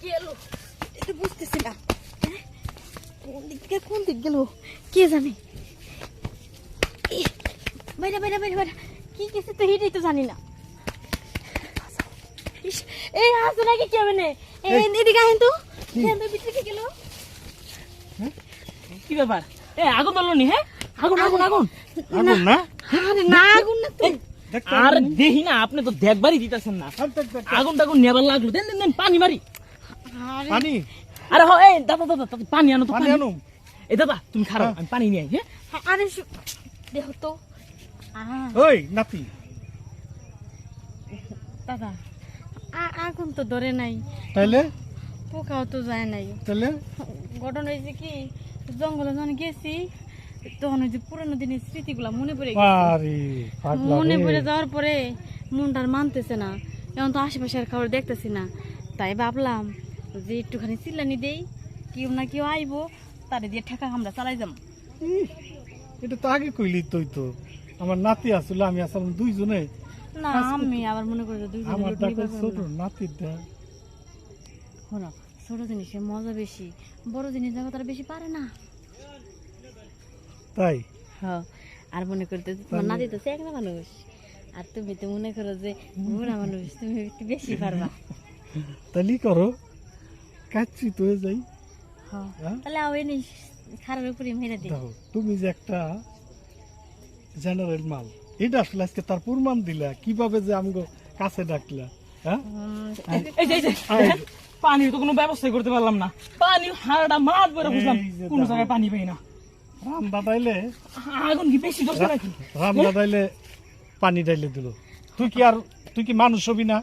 গেল এটা বুঝতেছি না কোন দিক গেল কে জানে বাইরে বাইরে বাইরে বাইরে কি কিছু তো হিটেই তো জানি না এই আসো নাকি কে মানে এদিকে আহেন তো ভিতরে গেল কি ব্যাপার আগুন ধরলো নি? হ্যাঁ, আগুন আগুন আগুন আগুন না? আরে না আগুন না তো আর দেখি না, আপনি তো দেখবারই দিতেছেন না। আগুন টাগুন নেবার লাগলো, দেন দেন দেন পানি মারি। পানি? আরে দাদা দাদা পানি আনো তো, পানি আনো। এই দাদা তুমি খারাপ, আমি পানি নিয়ে আই। হ্যাঁ আরে দেখো তো ওই নাতি, দাদা আগুন তো ধরে নাই, তাইলে পোকাও তো যায় নাই। তাইলে ঘটনা হয়েছে কি, জঙ্গলে যখন গেছি তখন ওই যে পুরানো দিনের স্মৃতিগুলা মনে পড়ে গেছে। আরে পাগলা মনে রে। পড়ে যাওয়ার পরে মনটা আর মানতেছে না, এখন তো আশেপাশে আর খাবার দেখতেছি না, তাই ভাবলাম যে একটুখানি চিল্লানি দেই, কেউ না কেউ আইবো, তারে দিয়ে ঠেকা আমরা চালাই যাম। ইহ, এটা তো আগে কইলি তো আমার নাতি আসলে আমি আসলে দুইজনে। না আমি আবার মনে করি যে দুইজনে আমার লুটলি ডাকে পারবো ছোট না। নাতির দা শোনো, ছোট জিনিসের মজা বেশি, বড় জিনিস দেখো তারা বেশি পারে না। তাই হ্যাঁ, আর মনে করতে তোমার নাতি তো চেকনা মানুষ, আর তুমি তো মনে করো যে বুড়া মানুষ, তুমি একটু বেশি পারবা। তাইলে করো, কাচ্ছি তো হয়ে যাই। হ্যাঁ, হ্যাঁ? তাহলে আও এনে খারার উপরে মেরে দিই। দেখো তুমি যে একটা জেনারেল মাল, এটা আসলে আজকে তার প্রমাণ দিলা, কিভাবে যে আমগো কাছে ডাকলা। হ্যাঁ, এই যে এই যে পানির তো কোনো ব্যবস্থাই করতে পারলাম না, পানি হারাটা মাঠ করে বুঝলাম, এই যে কোনো দেখো। জায়গায় পানি পাই না। রাম দাদাইলে আগুন কি বেশি ধরছে নাকি? রাম দাদাইলে পানি ডাইলে দিল। তুই কি মানুষ হবি না?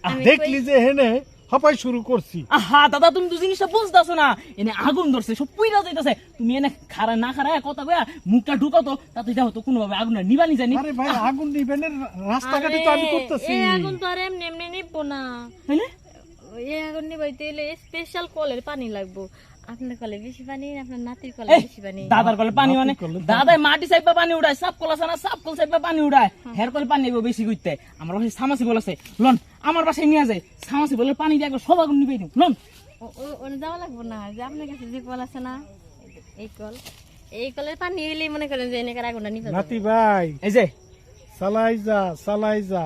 আমি দেখলি যে হেনে হপাই শুরু করছি। আহা দাদা, তুমি তো জিনিসটা বুঝতেছো না, এনে আগুন ধরছে, সব পুইরা যাইতেছে, তুমি এনে খারা না খারা কথা কয়া মুখটা ঢুকাও তো, তাতে দেখো তো কোনোভাবে আগুনটা নিবানি জানি। আরে ভাই, আগুন নিবেনের রাস্তাঘাটে তো আমি করতেছি। এই আগুন তো আর এমনি এমনি নিবো না, তাইলে এই আগুন নিবাইতে হলে স্পেশাল কলের পানি লাগবো। আপনার কলে বেশি পানি, আপনার নাতির কলে এই, বেশি পানি। দাদার কলে পানি মানে মাটির কলে দাদাই মাটি চাইপা পানি উঠায়, সাপ কল আছে না, সাপ কল চাইপা পানি উঠায়, হের কলে পানি নেবো বেশি করতে। আমার বাসায় সামাসি বল আছে, লন আমার বাসায় নিয়ে যায়, সামাসি বলে পানি দিয়ে একবার সব আগুন নিবে দিন, লন। ওনে যাওয়া লাগবো না, যে আপনার কাছে যে কল আছে না, এই কলের পানি হইলে মনে করেন যে এনে আগুনটা নিবে। নাতি ভাই, এই যে চালাই যা।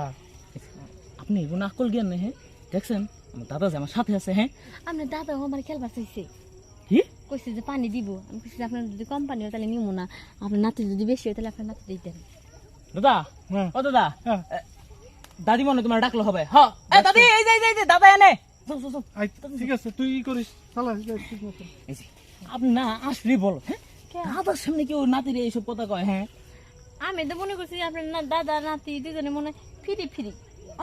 আপনি এগুলো আকল জ্ঞান নেই, হ্যাঁ দেখছেন আমার দাদা যে আমার সাথে আছে। হ্যাঁ, আপনার দাদা আমার খেলবার চাইছে, কি কইছে যে পানি দিব, আমি কইছি যে আপনার যদি কম পানি হয় তাহলে নিবো না, আপনার নাতি যদি বেশি হয় তাহলে আপনার নাতি দিতেন। দাদা? হ্যাঁ। ও দাদা, হ্যাঁ। দাদি মনে হয় তোমার ডাকলো হবে। হ্যাঁ, এই দাদি, এই যে এই যে দাদা এনে যাও, যাও, যাও। আই, ঠিক আছে, তুই ই করিস, চালাই যা ঠিক মতো। এই যে, আপনি না আসলে বলো, হ্যাঁ দাদার সামনে কেউ নাতির এইসব কথা কয়? হ্যাঁ, আমি তো মনে করছি যে আপনার দাদা নাতি দুজনে মনে হয় ফিরি ফিরি।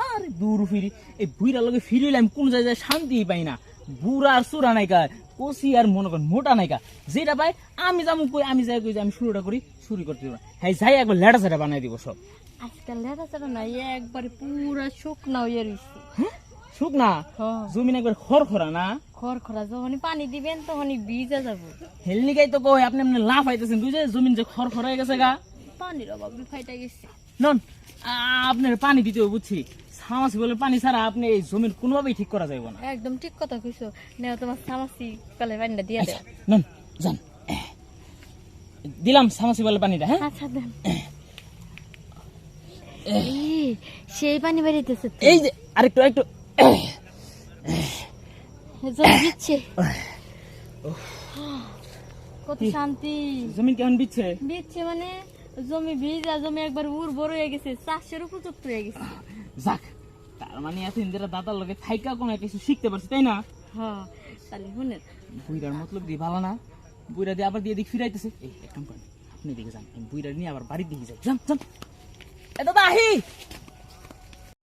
আরে দূর ফিরি, এই বুড়া লগে ফিরিলাম কোন জায়গায় শান্তি পাই না। বুড়া আর চূড়া নাইকা, কষি আর মনে করেন মোটা নাইকা, যেটা পাই আমি যাবো কই, আমি যাই কই যে আমি শুরুটা করি, শুরু করতে দিব। হ্যাঁ, যাই একবার লেটা সেটা বানাই দিব সব। আজকাল লেটা চেটা না, একবারে পুরা শুকনা হয়ে রয়েছে। হ্যাঁ, শুক না জমিন একবার খড়খড়া না, খড়খড়া, যখনই পানি দিবেন তখনই ভিজে যাবো। হেলনিকাই তো কই আপনি এমনি লাভ আইতেছেন, বুঝে জমিন যে খড়খড়া হয়ে গেছে গা। পানির অভাব ফাইটা গেছে। নন আপনার পানি দিতে হবে, বুঝছি, সামাসি বলে পানি ছাড়া আপনি এই জমির কোনোভাবেই ঠিক করা যাবে না। একদম ঠিক কথা কইছো, নেও তোমার সামাসি কলের পানিটা দিয়ে দেও। নন যান, দিলাম সামাসি বলে পানিটা। হ্যাঁ, আচ্ছা দেন। সেই পানি বেরিয়েছে, এই যে আরেকটু একটু জল দিচ্ছে, কত শান্তি। জমিন কেমন দিচ্ছে? দিচ্ছে মানে জমি ভিজা, জমি একবার উর্বর হয়ে গেছে, চাষের উপযুক্ত হয়ে গেছে। যাক, তার মানে এতদিন যেটা দাদার লগে থাইকা কোনো কিছু শিখতে পারছি, তাই না? হ্যাঁ, তাহলে শুনেন, বুইরার মতলব দিয়ে ভালো না, বুইরা দিয়ে আবার দিয়ে দিক ফিরাইতেছে। এই এক কাম করেন, আপনি দিকে যান, আমি বুইরা নিয়ে আবার বাড়ির দিকে যাই। যান যান, এ দাদা আহি।